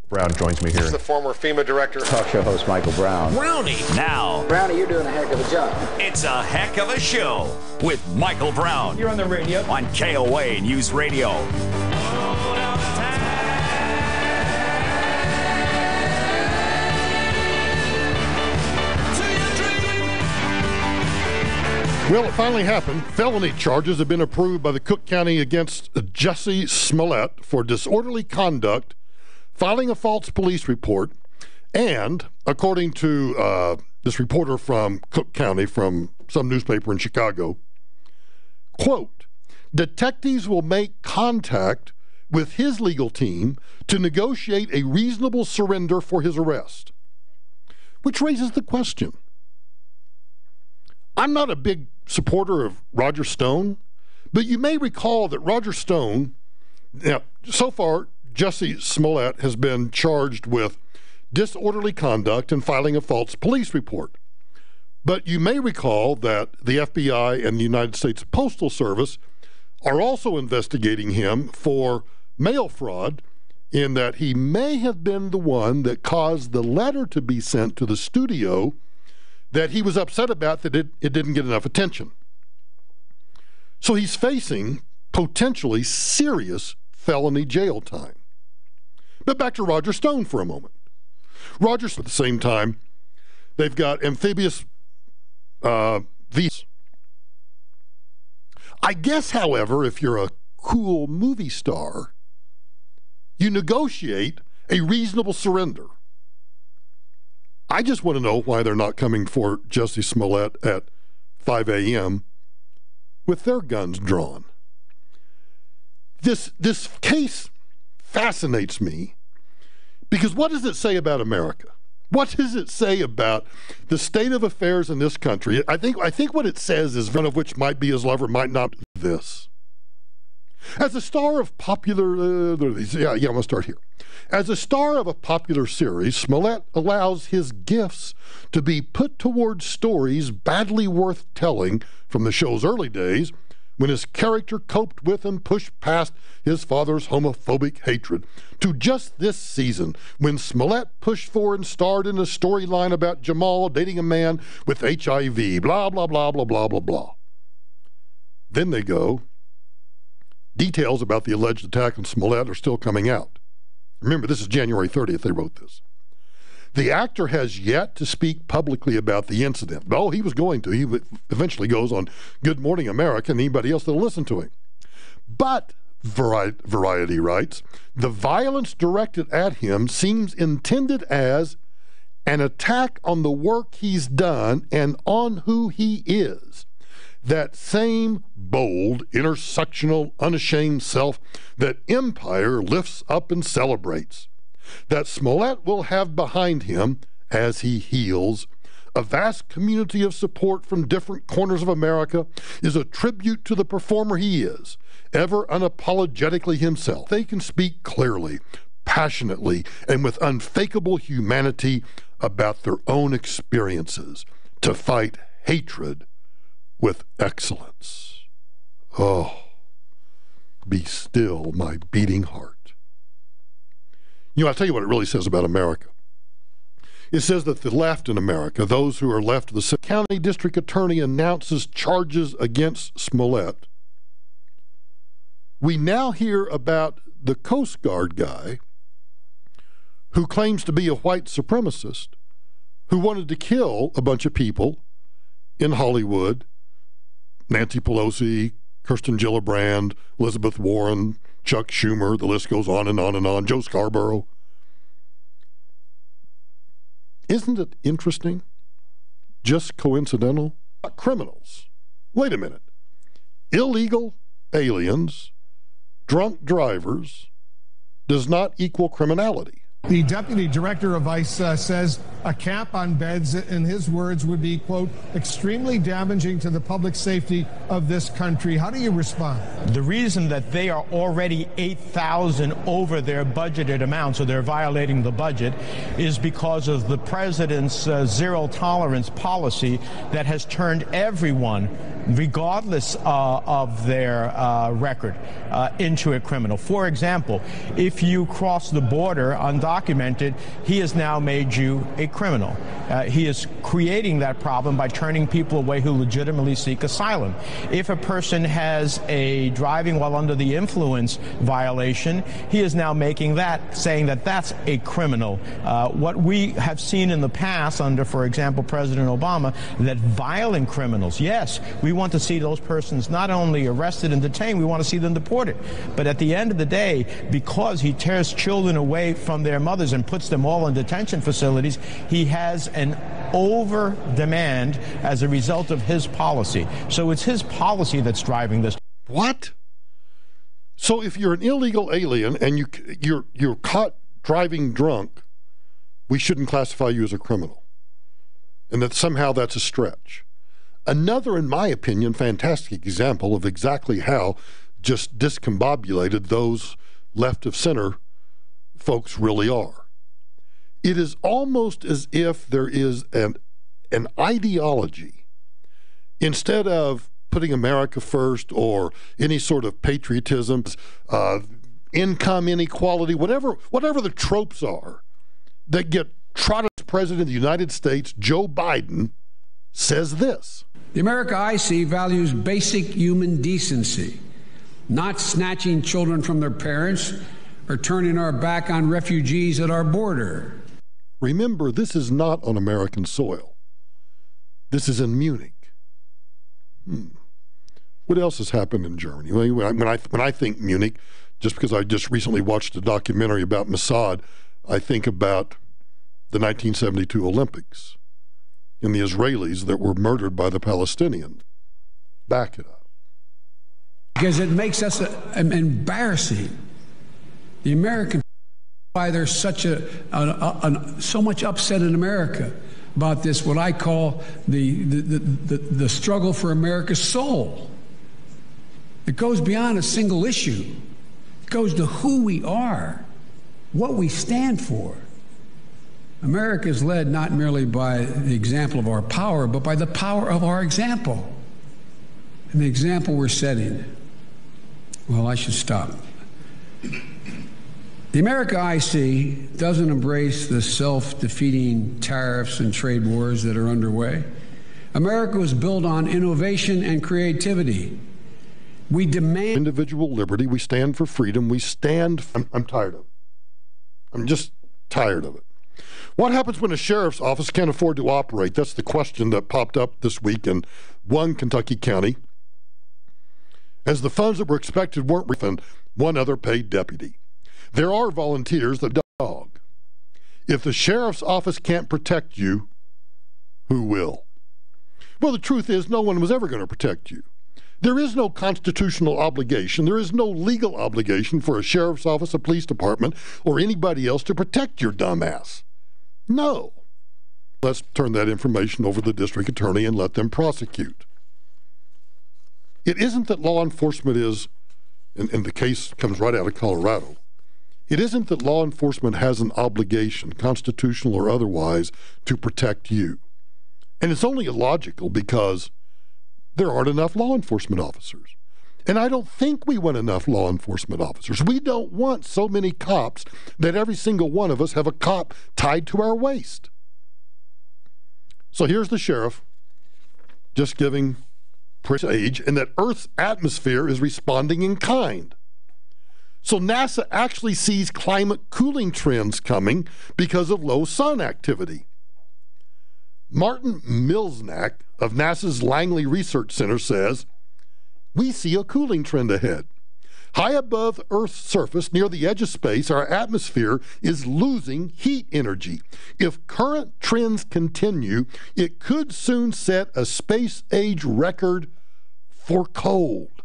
Brown joins me here. This is the former FEMA director. Talk show host Michael Brown. Brownie. Now. Brownie, you're doing a heck of a job. It's a heck of a show with Michael Brown. You're on the radio. On KOA News Radio. Well, it finally happened. Felony charges have been approved by the Cook County against Jussie Smollett for disorderly conduct, filing a false police report, and, according to this reporter from Cook County from some newspaper in Chicago, quote, detectives will make contact with his legal team to negotiate a reasonable surrender for his arrest. Which raises the question. I'm not a big supporter of Roger Stone, but you may recall that Roger Stone, now, so far, Jussie Smollett has been charged with disorderly conduct and filing a false police report. But you may recall that the FBI and the United States Postal Service are also investigating him for mail fraud, in that he may have been the one that caused the letter to be sent to the studio that he was upset about that it didn't get enough attention. So he's facing potentially serious felony jail time. But back to Roger Stone for a moment. Roger's at the same time, they've got amphibious visas. I guess, however, if you're a cool movie star, you negotiate a reasonable surrender. I just want to know why they're not coming for Jussie Smollett at 5 a.m. with their guns drawn. This case fascinates me because what does it say about America? What does it say about the state of affairs in this country? I think what it says is, one of which might be his lover, might not be this. As a star of popular, I'm going to start here. As a star of a popular series, Smollett allows his gifts to be put towards stories badly worth telling from the show's early days, when his character coped with and pushed past his father's homophobic hatred, to just this season, when Smollett pushed for and starred in a storyline about Jamal dating a man with HIV, blah, blah, blah, blah, blah, blah, blah. Then they go, details about the alleged attack on Smollett are still coming out. Remember, this is January 30th they wrote this. The actor has yet to speak publicly about the incident. Oh, he was going to. He eventually goes on Good Morning America and anybody else that'll listen to him. But, Variety writes, the violence directed at him seems intended as an attack on the work he's done and on who he is. That same bold, intersectional, unashamed self that Empire lifts up and celebrates. That Smollett will have behind him, as he heals, a vast community of support from different corners of America, is a tribute to the performer he is, ever unapologetically himself. They can speak clearly, passionately, and with unfakeable humanity about their own experiences to fight hatred with excellence. Oh, be still, my beating heart. You know, I'll tell you what it really says about America. It says that the left in America, those who are left of the county district attorney announces charges against Smollett. We now hear about the Coast Guard guy who claims to be a white supremacist who wanted to kill a bunch of people in Hollywood. Nancy Pelosi, Kirsten Gillibrand, Elizabeth Warren, Chuck Schumer, the list goes on and on and on, Joe Scarborough. Isn't it interesting? Just coincidental? Criminals. Wait a minute. Illegal aliens, drunk drivers, does not equal criminality. The deputy director of ICE says A cap on beds, in his words, would be, quote, extremely damaging to the public safety of this country. How do you respond? The reason that they are already 8,000 over their budgeted amount, so they're violating the budget, is because of the president's zero tolerance policy that has turned everyone, regardless of their record, into a criminal. For example, if you cross the border undocumented, he has now made you a criminal. He is creating that problem by turning people away who legitimately seek asylum. If a person has a driving while under the influence violation, he is now making that, saying that that's a criminal. What we have seen in the past under, for example, President Obama, that violent criminals, yes, we want to see those persons not only arrested and detained, we want to see them deported. But at the end of the day, because he tears children away from their mothers and puts them all in detention facilities, he has an over demand as a result of his policy. So it's his policy that's driving this. What? So if you're an illegal alien and you're caught driving drunk, we shouldn't classify you as a criminal. And that somehow that's a stretch. Another, in my opinion, fantastic example of exactly how just discombobulated those left of center folks really are. It is almost as if there is an ideology, instead of putting America first or any sort of patriotism, income inequality, whatever the tropes are that get trotted as President of the United States, Joe Biden says this. The America I see values basic human decency, not snatching children from their parents or turning our back on refugees at our border. Remember, this is not on American soil. This is in Munich. What else has happened in Germany? When I think Munich, just because I just recently watched a documentary about Mossad, I think about the 1972 Olympics and the Israelis that were murdered by the Palestinians. Back it up. Because it makes us embarrassing. The American, why there's such so much upset in America about this, what I call the struggle for America's soul. It goes beyond a single issue. It goes to who we are, what we stand for. America is led not merely by the example of our power, but by the power of our example. And the example we're setting. Well, I should stop. The America I see doesn't embrace the self-defeating tariffs and trade wars that are underway. America was built on innovation and creativity. We demand individual liberty. We stand for freedom. We stand. I'm tired of it. I'm just tired of it. What happens when a sheriff's office can't afford to operate? That's the question that popped up this week in one Kentucky county. As the funds that were expected weren't refunded, one other paid deputy. There are volunteers that dog. If the sheriff's office can't protect you, who will? Well, the truth is no one was ever going to protect you. There is no constitutional obligation. There is no legal obligation for a sheriff's office, a police department, or anybody else to protect your dumb ass. No. Let's turn that information over to the district attorney and let them prosecute. It isn't that law enforcement is, and the case comes right out of Colorado, it isn't that law enforcement has an obligation, constitutional or otherwise, to protect you. And it's only illogical because there aren't enough law enforcement officers. And I don't think we want enough law enforcement officers. We don't want so many cops that every single one of us have a cop tied to our waist. So here's the sheriff just giving age, and that Earth's atmosphere is responding in kind. So NASA actually sees climate cooling trends coming because of low sun activity. Martin Milsnack of NASA's Langley Research Center says, we see a cooling trend ahead. High above Earth's surface, near the edge of space, our atmosphere is losing heat energy. If current trends continue, it could soon set a space age record for cold.